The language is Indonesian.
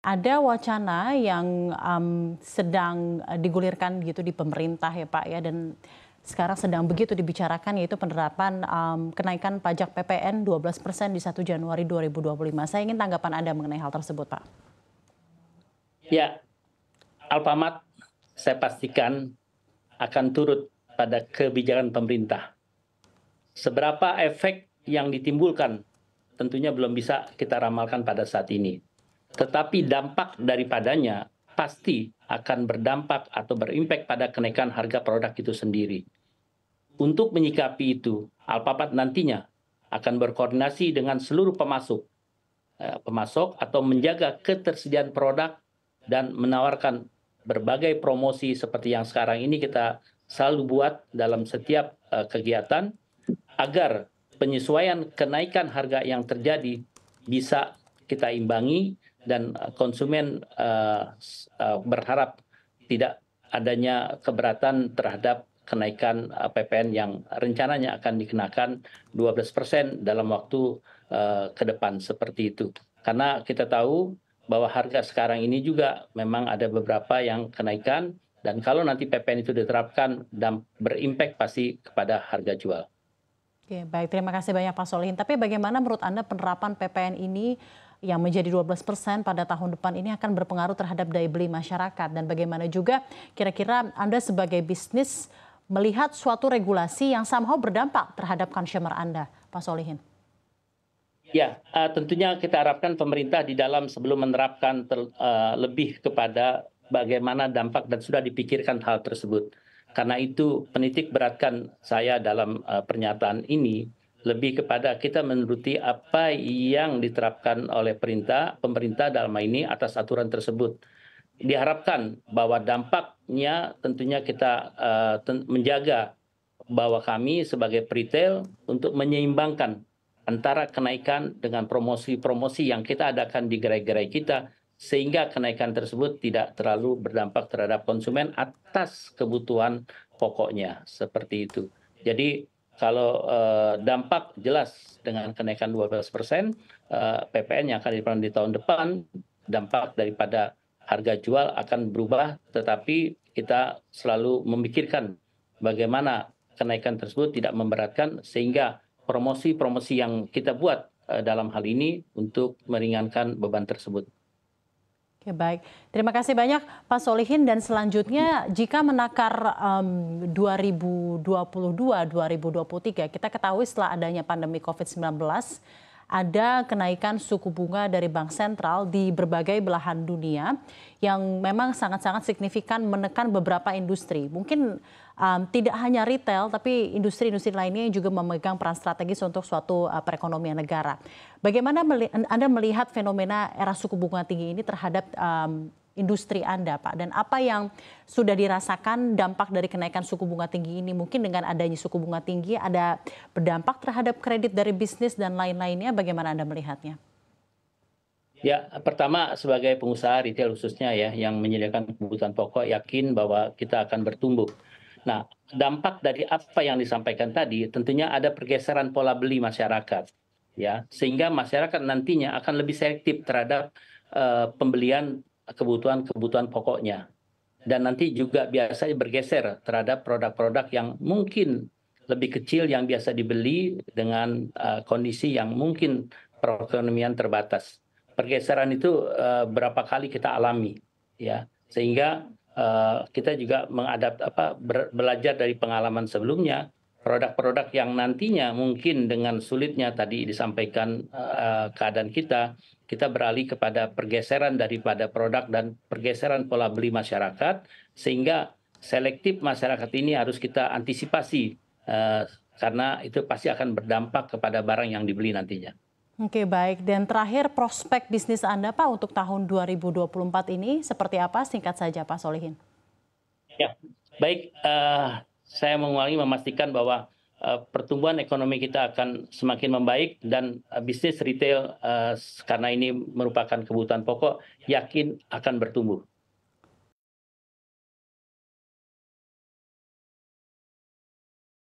Ada wacana yang sedang digulirkan gitu di pemerintah ya Pak ya, dan sekarang sedang begitu dibicarakan yaitu penerapan kenaikan pajak PPN 12% di 1 Januari 2025. Saya ingin tanggapan Anda mengenai hal tersebut Pak. Ya, Alfamart saya pastikan akan turut pada kebijakan pemerintah. Seberapa efek yang ditimbulkan tentunya belum bisa kita ramalkan pada saat ini. Tetapi dampak daripadanya pasti akan berdampak atau berimpak pada kenaikan harga produk itu sendiri. Untuk menyikapi itu, Alfamart nantinya akan berkoordinasi dengan seluruh pemasok atau menjaga ketersediaan produk dan menawarkan berbagai promosi seperti yang sekarang ini kita selalu buat dalam setiap kegiatan agar penyesuaian kenaikan harga yang terjadi bisa kita imbangi dan konsumen berharap tidak adanya keberatan terhadap kenaikan PPN yang rencananya akan dikenakan 12% dalam waktu ke depan seperti itu. Karena kita tahu bahwa harga sekarang ini juga memang ada beberapa yang kenaikan dan kalau nanti PPN itu diterapkan dan berimpak pasti kepada harga jual. Oke, baik. Terima kasih banyak Pak Solihin. Tapi bagaimana menurut Anda penerapan PPN ini yang menjadi 12% pada tahun depan ini akan berpengaruh terhadap daya beli masyarakat? Dan bagaimana juga kira-kira Anda sebagai bisnis melihat suatu regulasi yang somehow berdampak terhadap consumer Anda, Pak Solihin? Ya, tentunya kita harapkan pemerintah di dalam sebelum menerapkan lebih kepada bagaimana dampak dan sudah dipikirkan hal tersebut. Karena itu penitik beratkan saya dalam pernyataan ini lebih kepada kita menuruti apa yang diterapkan oleh pemerintah dalam hal ini atas aturan tersebut. Diharapkan bahwa dampaknya tentunya kita menjaga bahwa kami sebagai retail untuk menyeimbangkan antara kenaikan dengan promosi-promosi yang kita adakan di gerai-gerai kita sehingga kenaikan tersebut tidak terlalu berdampak terhadap konsumen atas kebutuhan pokoknya seperti itu. Jadi kalau dampak jelas dengan kenaikan 12% PPN yang akan diterapkan di tahun depan, dampak daripada harga jual akan berubah, tetapi kita selalu memikirkan bagaimana kenaikan tersebut tidak memberatkan sehingga promosi-promosi yang kita buat dalam hal ini untuk meringankan beban tersebut. Oke, baik. Terima kasih banyak Pak Solihin, dan selanjutnya jika menakar 2022-2023, kita ketahui setelah adanya pandemi COVID-19, ada kenaikan suku bunga dari Bank Sentral di berbagai belahan dunia yang memang sangat-sangat signifikan menekan beberapa industri. Mungkin tidak hanya retail, tapi industri-industri lainnya yang juga memegang peran strategis untuk suatu perekonomian negara. Bagaimana Anda melihat fenomena era suku bunga tinggi ini terhadap industri Anda, Pak? Dan apa yang sudah dirasakan dampak dari kenaikan suku bunga tinggi ini? Mungkin dengan adanya suku bunga tinggi ada berdampak terhadap kredit dari bisnis dan lain-lainnya. Bagaimana Anda melihatnya? Ya, pertama sebagai pengusaha retail khususnya ya yang menyediakan kebutuhan pokok yakin bahwa kita akan bertumbuh. Nah, dampak dari apa yang disampaikan tadi tentunya ada pergeseran pola beli masyarakat ya sehingga masyarakat nantinya akan lebih selektif terhadap pembelian kebutuhan pokoknya. Dan nanti juga biasanya bergeser terhadap produk-produk yang mungkin lebih kecil yang biasa dibeli dengan kondisi yang mungkin perekonomian terbatas. Pergeseran itu berapa kali kita alami, ya, sehingga kita juga belajar dari pengalaman sebelumnya. Produk-produk yang nantinya mungkin dengan sulitnya tadi disampaikan keadaan kita beralih kepada pergeseran daripada produk dan pergeseran pola beli masyarakat, sehingga selektif masyarakat ini harus kita antisipasi karena itu pasti akan berdampak kepada barang yang dibeli nantinya. Oke, baik. Dan terakhir, prospek bisnis Anda, Pak, untuk tahun 2024 ini seperti apa? Singkat saja, Pak Solihin. Ya, baik. Saya mengulangi memastikan bahwa pertumbuhan ekonomi kita akan semakin membaik dan bisnis retail karena ini merupakan kebutuhan pokok yakin akan bertumbuh.